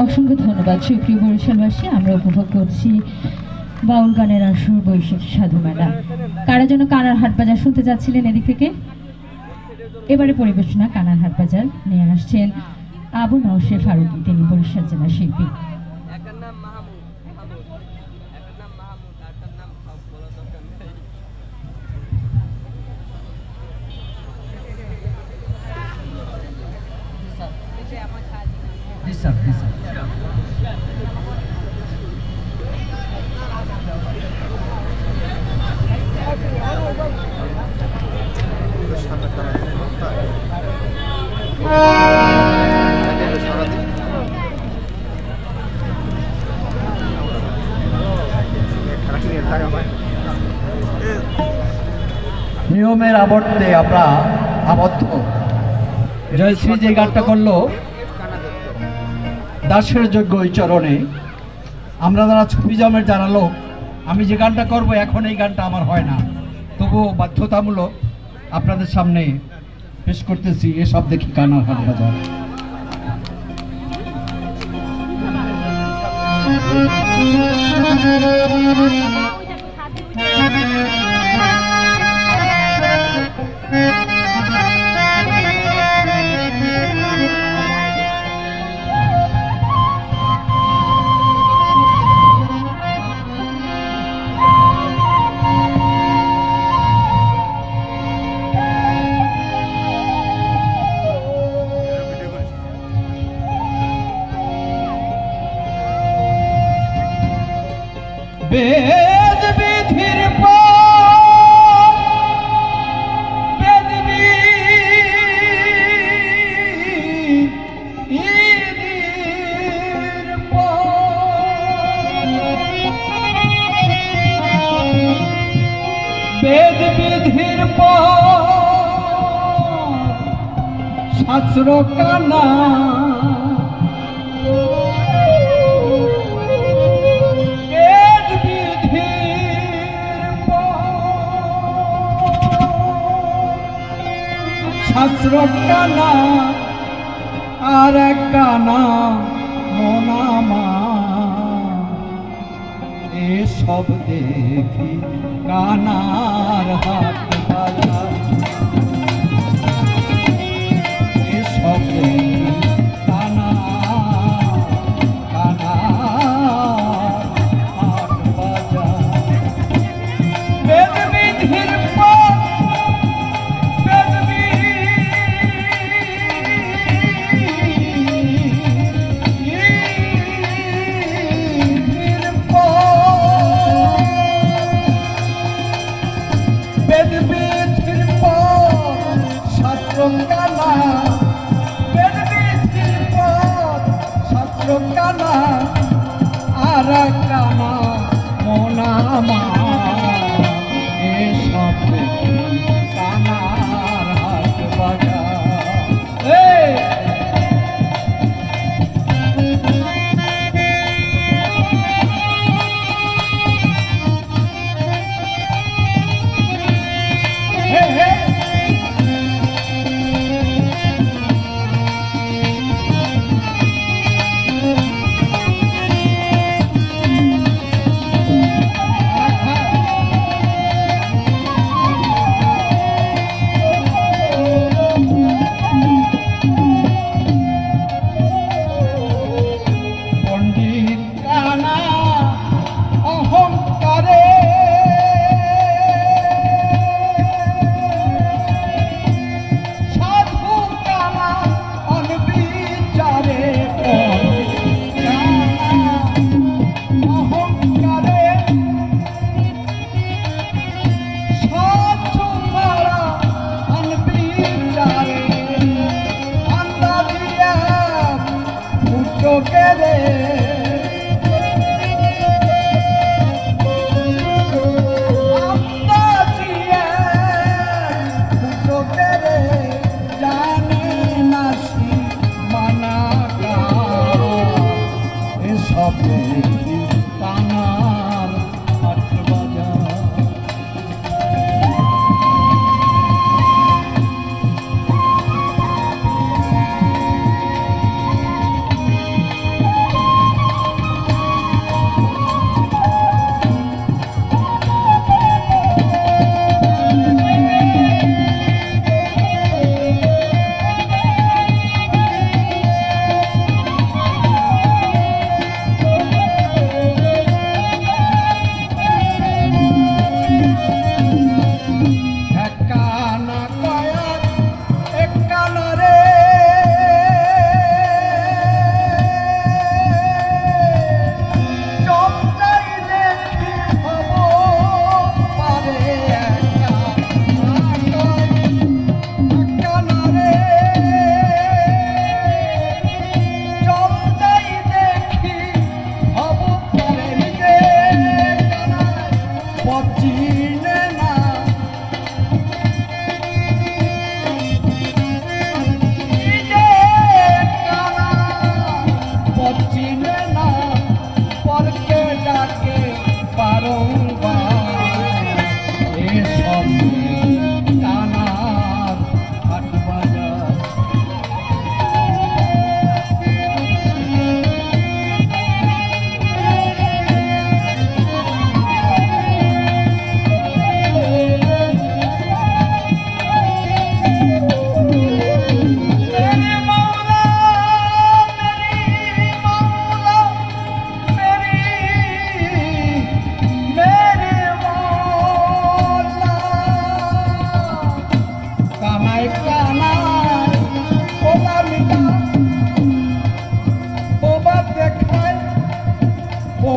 অসংখ্য ধন্যবাদ সুপ্রিয় বরিশালবাসী। আমরা উপভোগ করছি বাউল গানের আসর বৈশাখী সাধু মেলা। কারা যেন কানার হাট বাজার শুনতে যাচ্ছিলেন এদিক থেকে? এবারে পরিবেশনা কানার হাট বাজার নিয়ে আসছেন আবু নওশে ফারুকী, তিনি বরিশাল জেলার শিল্পী। নিয়মের আবর্তে আমরা আবদ্ধ। জয়শ্রী যে গানটা করলো দাসের যোগ্য ওই চরণে, আমরা যারা ছবি জমের যারা লোক, আমি যে গানটা করব এখন এই গানটা আমার হয় না, তবুও বাধ্যতামূলক আপনাদের সামনে পেশ করতেছি। এসব দেখি কানার হাট বাজার। বেদ বিধির বেদ বিধির শাস্ত্র কানা শাস্ত্র কানা আর এক কানা মনামা, এসব দেখি কানার হাট বাজার। এসব দেখি কানা মোনামা, এসব কানার হাট বাজার।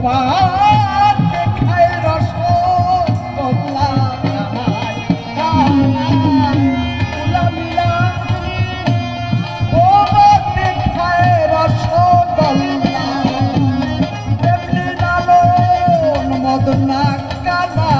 ভাত খায় রসগোল্লা কানায় কানায় গোলামিয়া ও ভাত খায় রসগোল্লা এমনি লালন মদনা কানা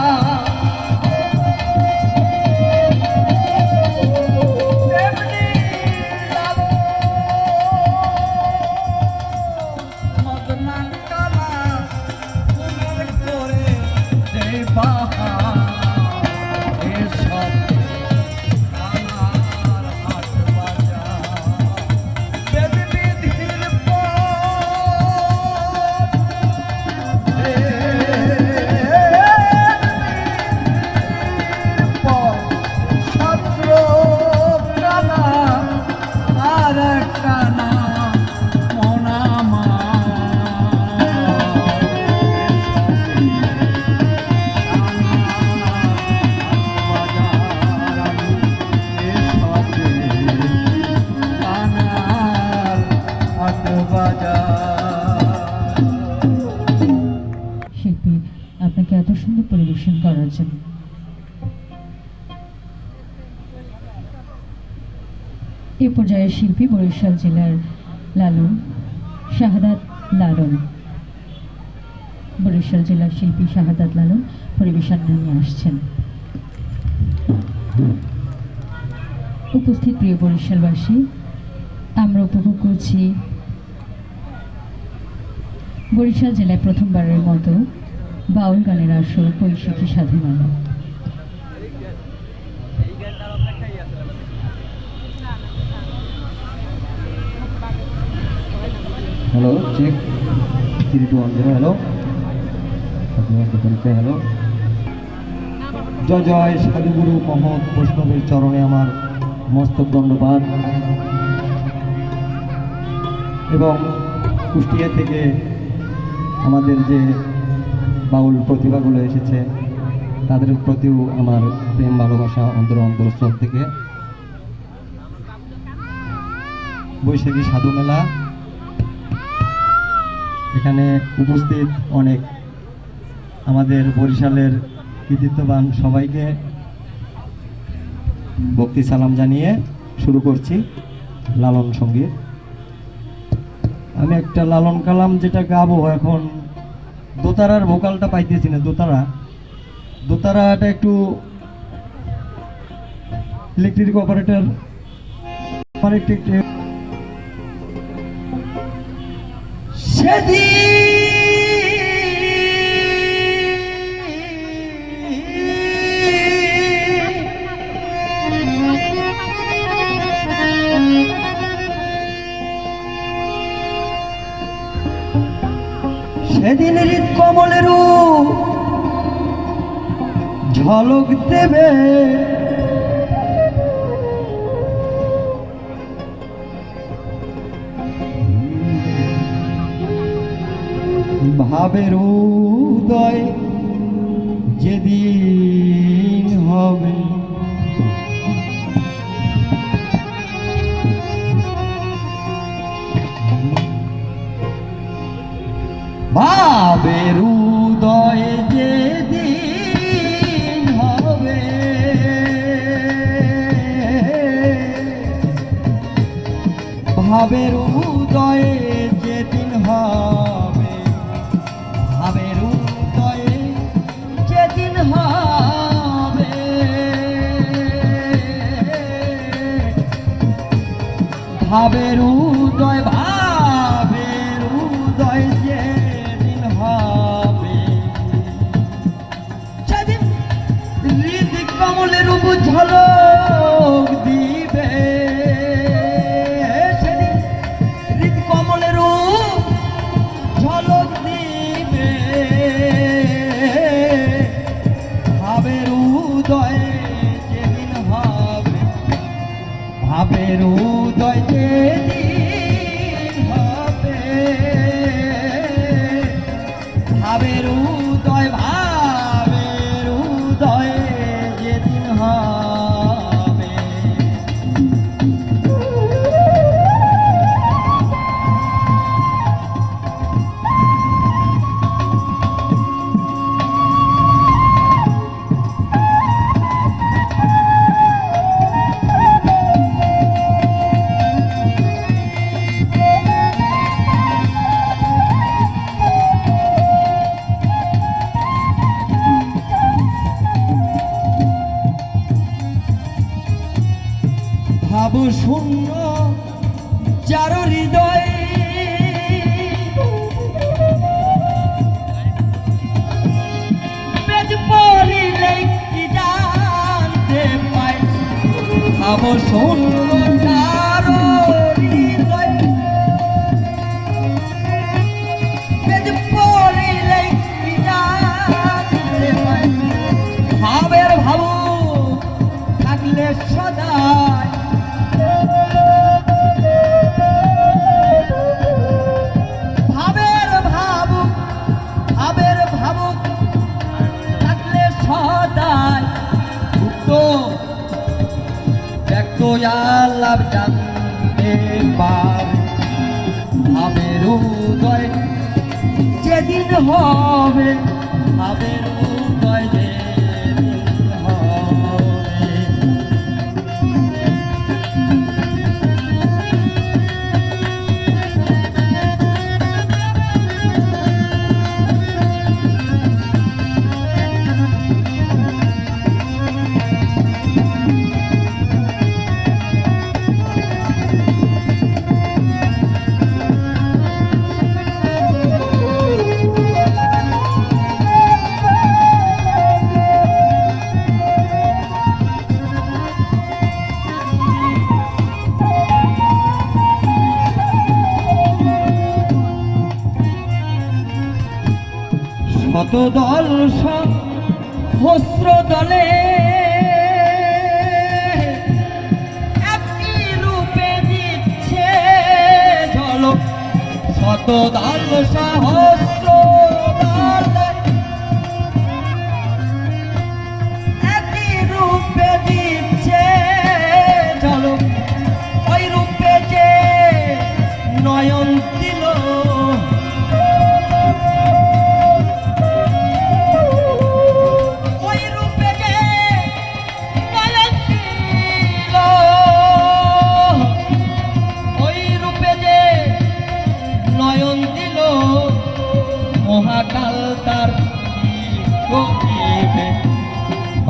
শিল্পী আপনাকে এত সুন্দর পরিবেশন করার জন্য এ পর্যায়ে শিল্পী বরিশাল জেলার লালন শাহাদাত লালন বরিশাল জেলার শিল্পী শাহাদাত লালন পরিবেশন নিয়ে আসছেন। উপস্থিত প্রিয় বরিশালবাসী, আমরা উপভোগ করছি বরিশাল জেলায় প্রথমবারের মতো বাউল গানের আসর বৈশাখী সাধু মেলা। হ্যালো চেক 3 2 1 0 হ্যালো হ্যালো জয় জয় সাধুগুরু মহৎ বৈষ্ণবের চরণে আমার মস্তক দণ্ডপাত এবং কুষ্টিয়া থেকে আমাদের যে বাউল প্রতিভাগুলো এসেছে তাদের প্রতিও আমার প্রেম ভালোবাসা অন্তরস্থল থেকে। বৈশাখী সাধু মেলা, এখানে উপস্থিত অনেক আমাদের বরিশালের কৃতিত্ববান সবাইকে ভক্তি সালাম জানিয়ে শুরু করছি লালন সঙ্গীত। আমি একটা লালন কালাম যেটা গাবো, এখন দোতারার ভোকালটা পাইতেছি না। দোতারাটা একটু ইলেকট্রিক অপারেটর সেদিন হৃদ কমলের ঝলক দেবে ভাবের উদয় যেদিন হবে, ভাবের উদয় যেদিন হবে, ভাবের উদয় যেদিন হবে, ভাবের উদয় যেদিন হবে, ভাবের উদয় ভাবের উদয় যেদিন হবে, সেদিন হৃদ কমলের রূপ ঝলক দিবে, সেদিন হৃদ কমলের রূপ ঝলক দিবে, ভাবের উদয় যেদিন হবে, ভাবের উদয় যেদিন হবে, ভাবের উদয় ভাবের উদয় যেদিন হবে। শুনল কারো হৃদয়, বেদ পড়িলেই বিনাশে পায়। ভাবের ভাবুক থাকলে সদায়, ভাবের ভাবুক থাকলে সদায় মুক্ত ব্যক্ত আল্লাহ জানতে পারে। ভাবের উদয় যেদিন হবে, ভাবের উদয় যেদিন হবে। শতদল সহস্র দলে একটি রূপে দিচ্ছে ঝলক। শতদল সহস্র দলে একটি রূপে দিচ্ছে ঝলক। ওই রূপে যে নয়ন দিল, মহাকাল তার গতিবে।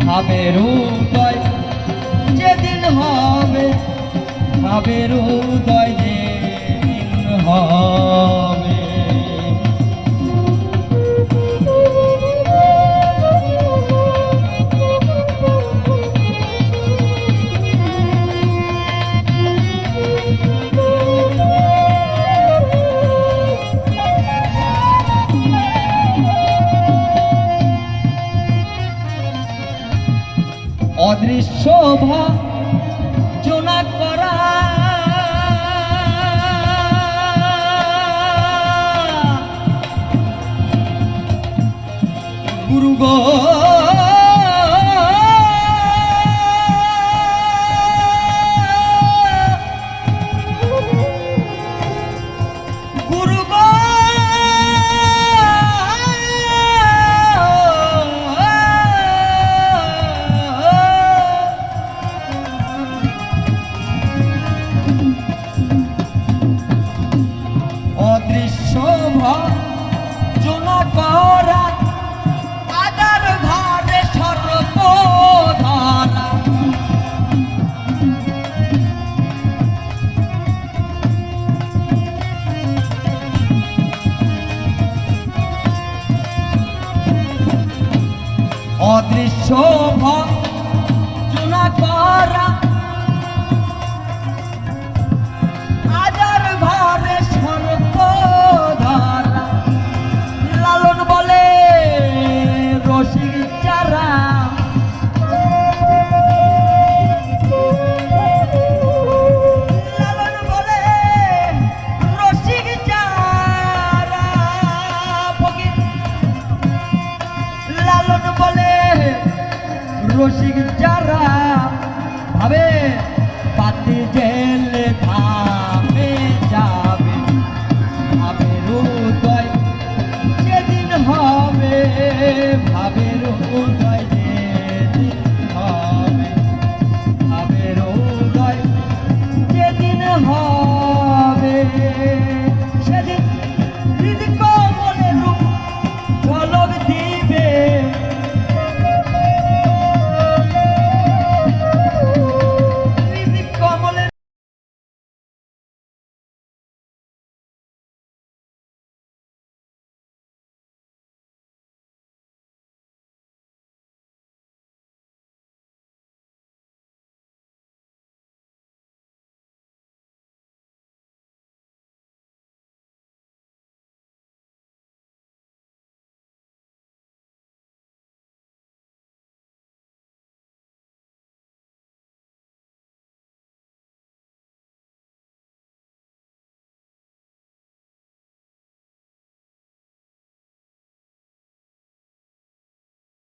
ভাবের উদয় যেদিন হবে, ভাবের উদয় যেদিন হবে। অদৃশ্য ভাজনা করা গুরু গো, গুরু গো, অদৃশ্য ভজনা করা আদার ঘরে সর্বধারা। অদৃশ্য ভজনা করা আদার ঘরে সর্বধারা। লালন বলে রসিক চারা, লালন বলে রসিক চারা। লালন বলে রসিক চারা, ভাবে পাতি জেল